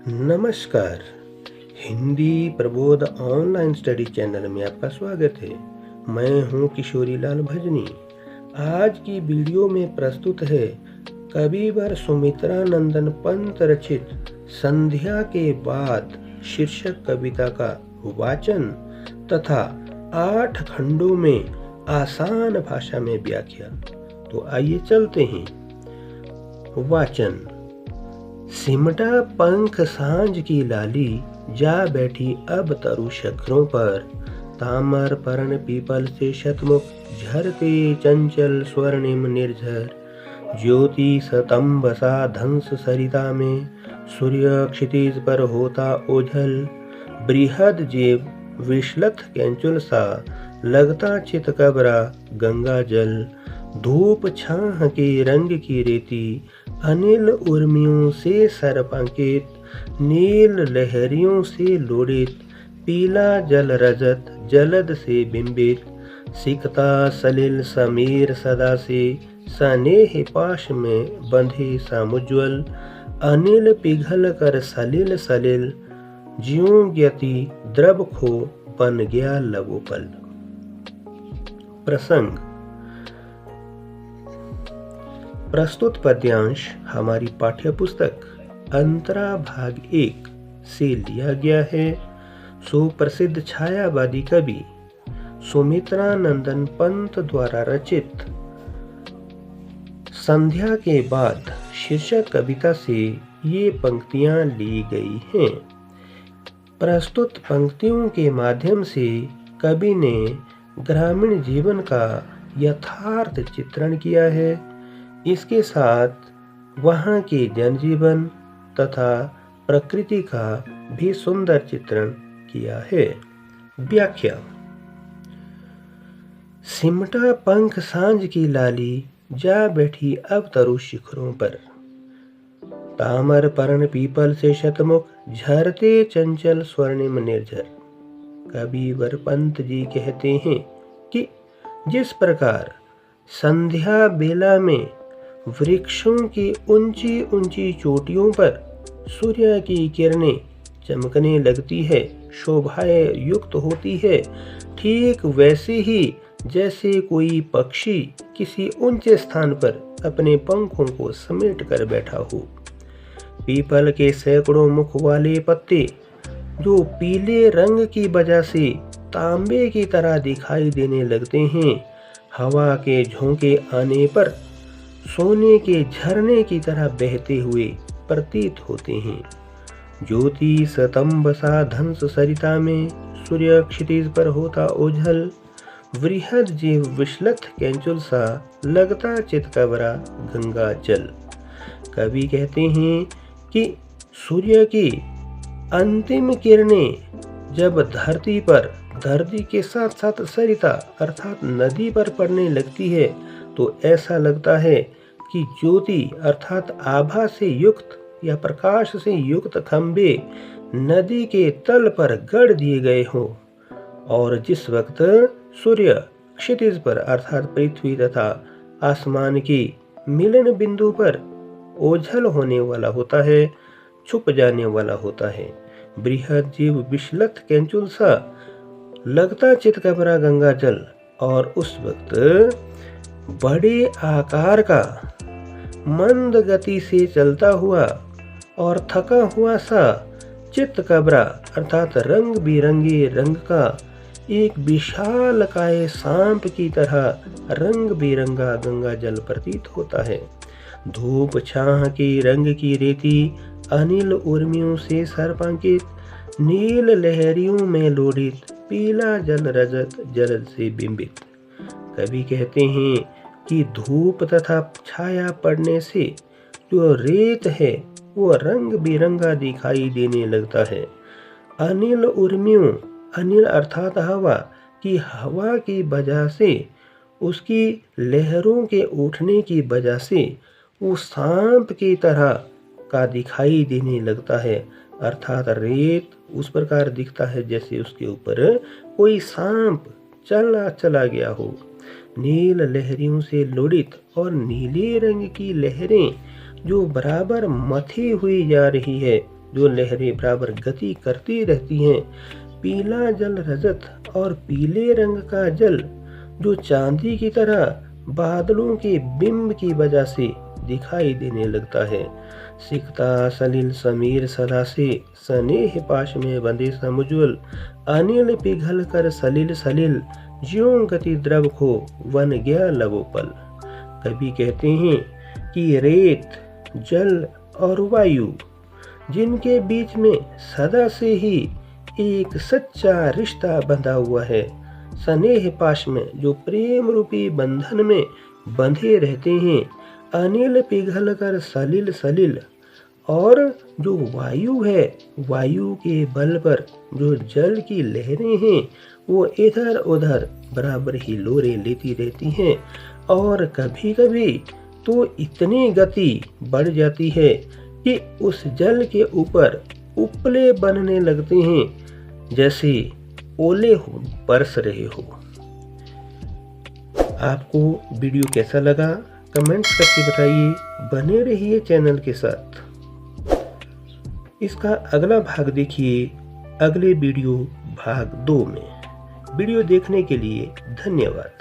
नमस्कार। Hindi Prabodh online study channel में आपका स्वागत है। मैं हूं किशोरी लाल भजनी। आज की वीडियो में प्रस्तुत है कविवर सुमित्रा नंदन पंत रचित संध्या के बाद शीर्षक कविता का वाचन तथा 8 खंडों में आसान भाषा में व्याख्या। तो आइए चलते हैं। वाचन। सिमटा पंख सांझ की लाली, जा बैठी अब तरु शिखरों पर। तामर पर्ण पीपल से शतमुख, झरते चंचल स्वर्णिम निर्झर। ज्योति स्तंभ सा धंस सरिता में, सूर्य क्षितिज पर होता ओझल। बृहद जेब विश्लथ कैंचुल सा, लगता चितकबरा गंगा जल। धूप छाह के रंग की रेती, अनिल उर्मियों से सर्पांकित। नील लहरियों से लोड़ित, पीला जल रजत जलद से बिंबित। सिकता सलिल समीर सदा से, स्नेह पाश में बंधे समुज्वल। अनिल पिघल कर सलिल सलिल, ज्यों ज्ञति द्रव खो बन गया लवोपल। प्रसंग। प्रस्तुत पद्यांश हमारी पाठ्य पुस्तक अंतरा भाग 1 से लिया गया है। सुप्रसिद्ध छायावादी कवि सुमित्रा नंदन पंत द्वारा रचित संध्या के बाद शीर्षक कविता से ये पंक्तियां ली गई हैं। प्रस्तुत पंक्तियों के माध्यम से कवि ने ग्रामीण जीवन का यथार्थ चित्रण किया है। इसके साथ वहाँ के जनजीवन तथा प्रकृति का भी सुंदर चित्रण किया है। व्याख्या। सिमटा पंख सांझ की लाली, जा बैठी अब तरु शिखरों पर। तामर पर्ण पीपल से शतमुख, झरते चंचल स्वर्णिम निर्झर। कविवर पंत जी कहते हैं कि जिस प्रकार संध्या बेला में वृक्षों की ऊंची ऊंची चोटियों पर सूर्य की किरणें चमकने लगती है, शोभाएं युक्त होती है, ठीक वैसे ही जैसे कोई पक्षी किसी ऊंचे स्थान पर अपने पंखों को समेट कर बैठा हो। पीपल के सैकड़ों मुख वाले पत्ते जो पीले रंग की वजह से तांबे की तरह दिखाई देने लगते हैं, हवा के झोंके आने पर सोने के झरने की तरह बहते हुए प्रतीत होते हैं। ज्योति स्तंभ सा धंस सरिता में, सूर्य क्षितिज पर होता ओझल। वृहद जीव विश्लथ कैंचुल सा, लगता चितकबरा गंगा जल। कवि कहते हैं कि सूर्य की अंतिम किरणें जब धरती के साथ साथ सरिता अर्थात नदी पर पड़ने लगती है तो ऐसा लगता है कि ज्योति अर्थात आभा से युक्त या प्रकाश से युक्त खंभे नदी के तल पर गड़ दिए गए हों। और जिस वक्त सूर्य क्षितिज पर अर्थात पृथ्वी तथा आसमान की मिलन बिंदु पर ओझल होने वाला होता है, छुप जाने वाला होता है। बृहद जीव विश्लथ कैंचुल सा, लगता चितकबरा गंगा जल। और उस वक्त बड़े आकार का मंद गति से चलता हुआ और थका हुआ सा चितकबरा अर्थात रंग बिरंगे रंग का एक विशालकाय सांप की तरह रंग बिरंगा गंगा जल प्रतीत होता है। धूप छाह के रंग की रेती, अनिल उर्मियों से सर्पांकित। नील लहरियों में लोड़ित, पीला जल रजत जलद से बिंबित। कवि कहते हैं कि धूप तथा छाया पड़ने से जो रेत है वो रंग बिरंगा दिखाई देने लगता है। अनिल उर्मियों, अनिल अर्थात हवा की वजह से, उसकी लहरों के उठने की वजह से वो सांप की तरह का दिखाई देने लगता है। अर्थात रेत उस प्रकार दिखता है जैसे उसके ऊपर कोई सांप चला गया हो। नील लहरियों से लोड़ित, और नीले रंग की लहरें जो बराबर मथी हुई जा रही है जो लहरें बराबर गति करती रहती हैं। पीला जल रजत और पीले रंग का जल जो चांदी की तरह बादलों के बिंब की वजह से दिखाई देने लगता है। सिकता सलिल समीर सदा से स्नेह पाश में बंधे समुज्वल अनिल पिघल कर सलिल सलिल ज्यों गति द्रव को वन गया लवो पल। कवि कहते हैं कि रेत, जल और वायु जिनके बीच में सदा से ही एक सच्चा रिश्ता बंधा हुआ है, स्नेह पाश में जो प्रेम रूपी बंधन में बंधे रहते हैं, अनिल पिघल कर सलिल सलिल, और जो वायु है, वायु के बल पर जो जल की लहरें हैं वो इधर उधर बराबर ही लोरे लेती रहती हैं, और कभी कभी तो इतनी गति बढ़ जाती है कि उस जल के ऊपर उपले बनने लगते हैं जैसे ओले हो बरस रहे हो। आपको वीडियो कैसा लगा कमेंट्स करके बताइए। बने रहिए चैनल के साथ। इसका अगला भाग देखिए अगले वीडियो भाग 2 में। वीडियो देखने के लिए धन्यवाद।